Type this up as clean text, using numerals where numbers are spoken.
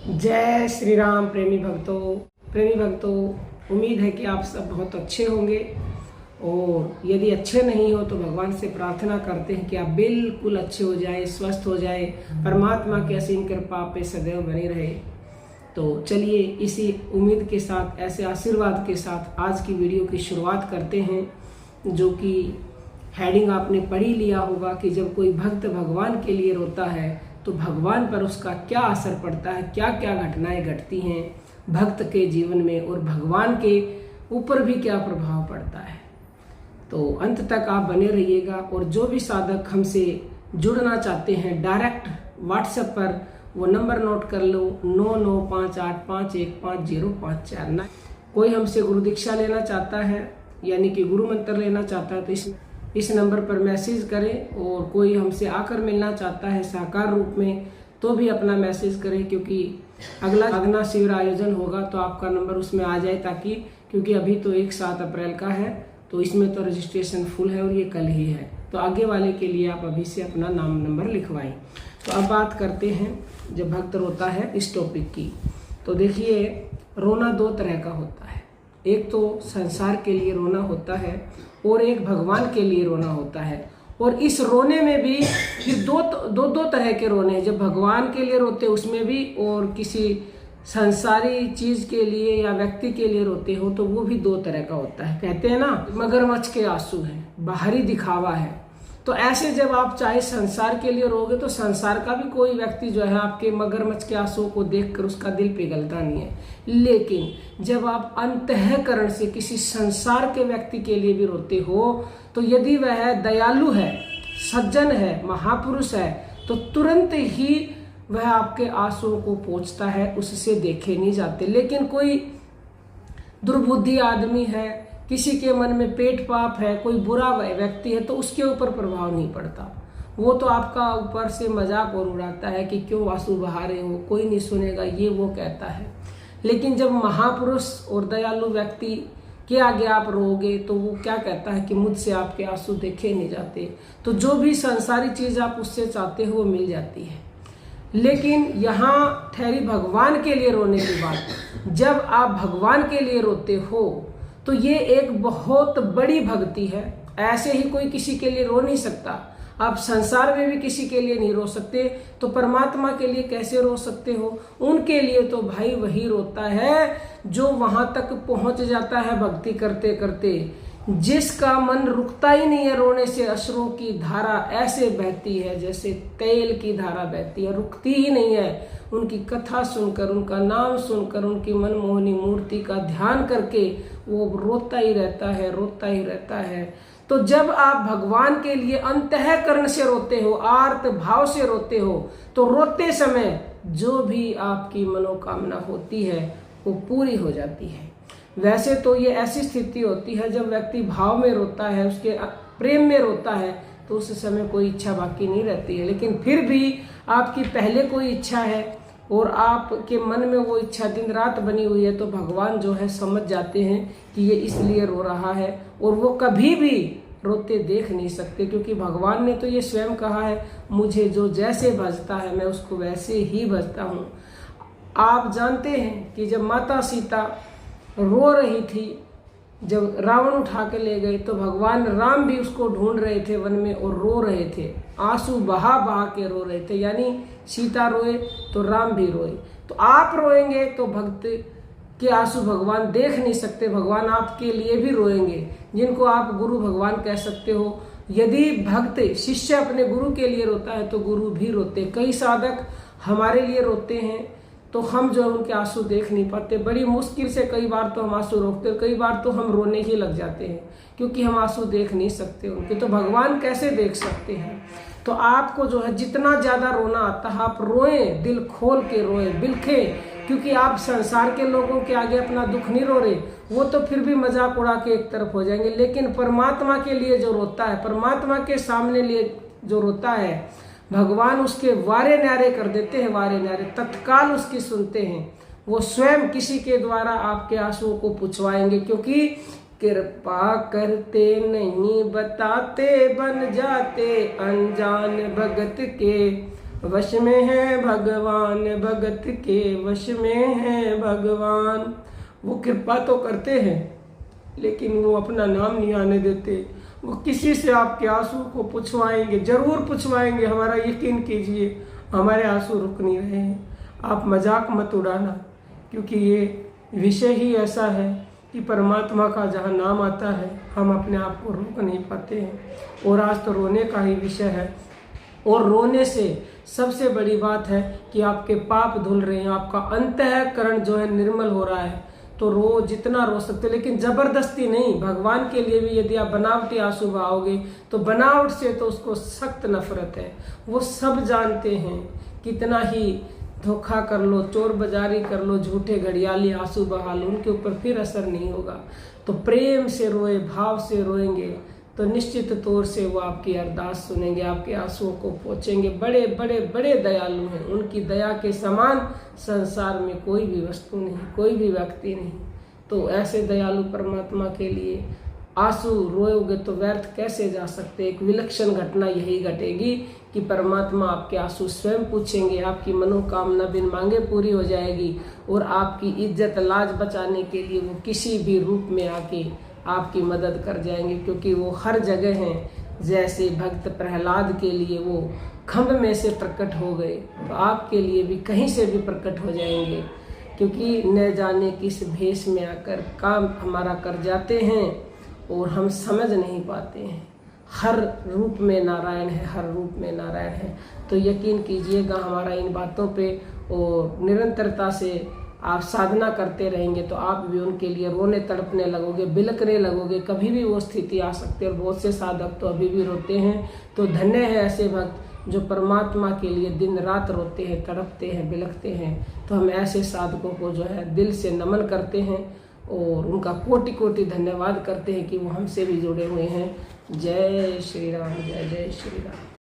जय श्री राम। प्रेमी भक्तों, उम्मीद है कि आप सब बहुत अच्छे होंगे। और यदि अच्छे नहीं हो तो भगवान से प्रार्थना करते हैं कि आप बिल्कुल अच्छे हो जाए, स्वस्थ हो जाए, परमात्मा की असीम कृपा पे सदैव बने रहे। तो चलिए इसी उम्मीद के साथ, ऐसे आशीर्वाद के साथ आज की वीडियो की शुरुआत करते हैं, जो कि हेडिंग आपने पढ़ ही लिया होगा कि जब कोई भक्त भगवान के लिए रोता है तो भगवान पर उसका क्या असर पड़ता है, क्या क्या घटनाएं घटती हैं भक्त के जीवन में, और भगवान के ऊपर भी क्या प्रभाव पड़ता है। तो अंत तक आप बने रहिएगा। और जो भी साधक हमसे जुड़ना चाहते हैं डायरेक्ट व्हाट्सएप पर वो नंबर नोट कर लो, 9958515054। कोई हमसे गुरु दीक्षा लेना चाहता है यानी कि गुरु मंत्र लेना चाहता है तो इस नंबर पर मैसेज करें। और कोई हमसे आकर मिलना चाहता है साकार रूप में तो भी अपना मैसेज करें, क्योंकि अगला साधना शिविर आयोजन होगा तो आपका नंबर उसमें आ जाए, ताकि क्योंकि अभी तो 7 अप्रैल का है तो इसमें तो रजिस्ट्रेशन फुल है और ये कल ही है, तो आगे वाले के लिए आप अभी से अपना नाम नंबर लिखवाएं। तो अब बात करते हैं जब भक्त रोता है इस टॉपिक की। तो देखिए, रोना 2 तरह का होता है। एक तो संसार के लिए रोना होता है और एक भगवान के लिए रोना होता है। और इस रोने में भी फिर दो तरह के रोने हैं। जब भगवान के लिए रोते उसमें भी, और किसी संसारी चीज के लिए या व्यक्ति के लिए रोते हो तो वो भी 2 तरह का होता है। कहते हैं ना, मगरमच्छ के आंसू हैं, बाहरी दिखावा है। तो ऐसे जब आप चाहे संसार के लिए रोगे तो संसार का भी कोई व्यक्ति जो है आपके मगरमच्छ के आंसुओं को देखकर उसका दिल पिघलता नहीं है। लेकिन जब आप अंतःकरण से किसी संसार के व्यक्ति के लिए भी रोते हो तो यदि वह दयालु है, सज्जन है, महापुरुष है, तो तुरंत ही वह आपके आंसुओं को पोंछता है, उससे देखे नहीं जाते। लेकिन कोई दुर्बुद्धि आदमी है, किसी के मन में पेट पाप है, कोई बुरा व्यक्ति है, तो उसके ऊपर प्रभाव नहीं पड़ता। वो तो आपका ऊपर से मजाक और उड़ाता है कि क्यों आंसू बहा रहे हो, कोई नहीं सुनेगा, ये वो कहता है। लेकिन जब महापुरुष और दयालु व्यक्ति के आगे आप रोगे तो वो क्या कहता है कि मुझसे आपके आंसू देखे नहीं जाते। तो जो भी संसारी चीज आप उससे चाहते हो वो मिल जाती है। लेकिन यहाँ ठहरी भगवान के लिए रोने की बात। जब आप भगवान के लिए रोते हो तो ये एक बहुत बड़ी भक्ति है। ऐसे ही कोई किसी के लिए रो नहीं सकता। आप संसार में भी किसी के लिए नहीं रो सकते तो परमात्मा के लिए कैसे रो सकते हो। उनके लिए तो भाई वही रोता है जो वहां तक पहुंच जाता है भक्ति करते करते, जिसका मन रुकता ही नहीं है रोने से। अश्रुओं की धारा ऐसे बहती है जैसे तेल की धारा बहती है, रुकती ही नहीं है। उनकी कथा सुनकर, उनका नाम सुनकर, उनकी मनमोहनी मूर्ति का ध्यान करके वो रोता ही रहता है, रोता ही रहता है। तो जब आप भगवान के लिए अंतःकरण से रोते हो, आर्त भाव से रोते हो, तो रोते समय जो भी आपकी मनोकामना होती है वो पूरी हो जाती है। वैसे तो ये ऐसी स्थिति होती है जब व्यक्ति भाव में रोता है, उसके प्रेम में रोता है, तो उस समय कोई इच्छा बाकी नहीं रहती है। लेकिन फिर भी आपकी पहले कोई इच्छा है और आपके मन में वो इच्छा दिन रात बनी हुई है, तो भगवान जो है समझ जाते हैं कि ये इसलिए रो रहा है, और वो कभी भी रोते देख नहीं सकते, क्योंकि भगवान ने तो ये स्वयं कहा है, मुझे जो जैसे भजता है मैं उसको वैसे ही भजता हूँ। आप जानते हैं कि जब माता सीता रो रही थी, जब रावण उठा के ले गए, तो भगवान राम भी उसको ढूंढ रहे थे वन में और रो रहे थे, आंसू बहा बहा के रो रहे थे। यानी सीता रोए तो राम भी रोए। तो आप रोएंगे तो भक्त के आंसू भगवान देख नहीं सकते, भगवान आपके लिए भी रोएंगे, जिनको आप गुरु भगवान कह सकते हो। यदि भक्त शिष्य अपने गुरु के लिए रोता है तो गुरु भी रोते। कई साधक हमारे लिए रोते हैं तो हम जो उनके आंसू देख नहीं पाते। बड़ी मुश्किल से कई बार तो हम आंसू रोकते, कई बार तो हम रोने ही लग जाते हैं, क्योंकि हम आंसू देख नहीं सकते उनके। तो भगवान कैसे देख सकते हैं। तो आपको जो है जितना ज्यादा रोना आता है आप रोएं, दिल खोल के रोएं, बिलखें, क्योंकि आप संसार के लोगों के आगे अपना दुख नहीं रो रहे, वो तो फिर भी मजाक उड़ा के एक तरफ हो जाएंगे। लेकिन परमात्मा के लिए जो रोता है, परमात्मा के सामने लिए जो रोता है, भगवान उसके वारे न्यारे कर देते हैं, वारे न्यारे तत्काल उसकी सुनते हैं। वो स्वयं किसी के द्वारा आपके आंसुओं को पुछवाएंगे, क्योंकि कृपा करते नहीं बताते, बन जाते अनजान भगत के वश में है भगवान, भगत के वश में है भगवान। वो कृपा तो करते हैं लेकिन वो अपना नाम नहीं आने देते। वो किसी से आपके आंसू को पुछवाएंगे, जरूर पुछवाएंगे, हमारा यकीन कीजिए, हमारे आंसू रुक नहीं रहे हैं। आप मजाक मत उड़ाना, क्योंकि ये विषय ही ऐसा है कि परमात्मा का जहाँ नाम आता है हम अपने आप को रोक नहीं पाते हैं। और आज तो रोने का ही विषय है, और रोने से सबसे बड़ी बात है कि आपके पाप धुल रहे हैं, आपका अंतःकरण जो है निर्मल हो रहा है। तो रो, जितना रो सकते, लेकिन जबरदस्ती नहीं। भगवान के लिए भी यदि आप बनावटी आंसू बहाओगे तो बनावट से तो उसको सख्त नफरत है। वो सब जानते हैं, कितना ही धोखा कर लो, चोर बाजारी कर लो, झूठे घड़ियाली आंसू बहा लो, उनके ऊपर फिर असर नहीं होगा। तो प्रेम से रोए, भाव से रोएंगे तो निश्चित तौर से वो आपकी अरदास सुनेंगे, आपके आंसुओं को पोंछेंगे। बड़े बड़े बड़े दयालु हैं, उनकी दया के समान संसार में कोई भी वस्तु नहीं, कोई भी व्यक्ति नहीं। तो ऐसे दयालु परमात्मा के लिए आंसू रोओगे तो व्यर्थ कैसे जा सकते। एक विलक्षण घटना यही घटेगी कि परमात्मा आपके आंसू स्वयं पूछेंगे, आपकी मनोकामना बिन मांगे पूरी हो जाएगी, और आपकी इज्जत लाज बचाने के लिए वो किसी भी रूप में आके आपकी मदद कर जाएंगे, क्योंकि वो हर जगह हैं। जैसे भक्त प्रहलाद के लिए वो खम्भ में से प्रकट हो गए, तो आपके लिए भी कहीं से भी प्रकट हो जाएंगे, क्योंकि न जाने किस भेष में आकर काम हमारा कर जाते हैं और हम समझ नहीं पाते हैं। हर रूप में नारायण है, हर रूप में नारायण है। तो यकीन कीजिएगा हमारा इन बातों पे, और निरंतरता से आप साधना करते रहेंगे तो आप भी उनके लिए रोने तड़पने लगोगे, बिलकने लगोगे। कभी भी वो स्थिति आ सकती है, और बहुत से साधक तो अभी भी रोते हैं। तो धन्य है ऐसे भक्त जो परमात्मा के लिए दिन रात रोते हैं, तड़पते हैं, बिलखते हैं। तो हम ऐसे साधकों को जो है दिल से नमन करते हैं और उनका कोटि कोटि धन्यवाद करते हैं कि वो हमसे भी जुड़े हुए हैं। जय श्री राम, जय जय श्री राम।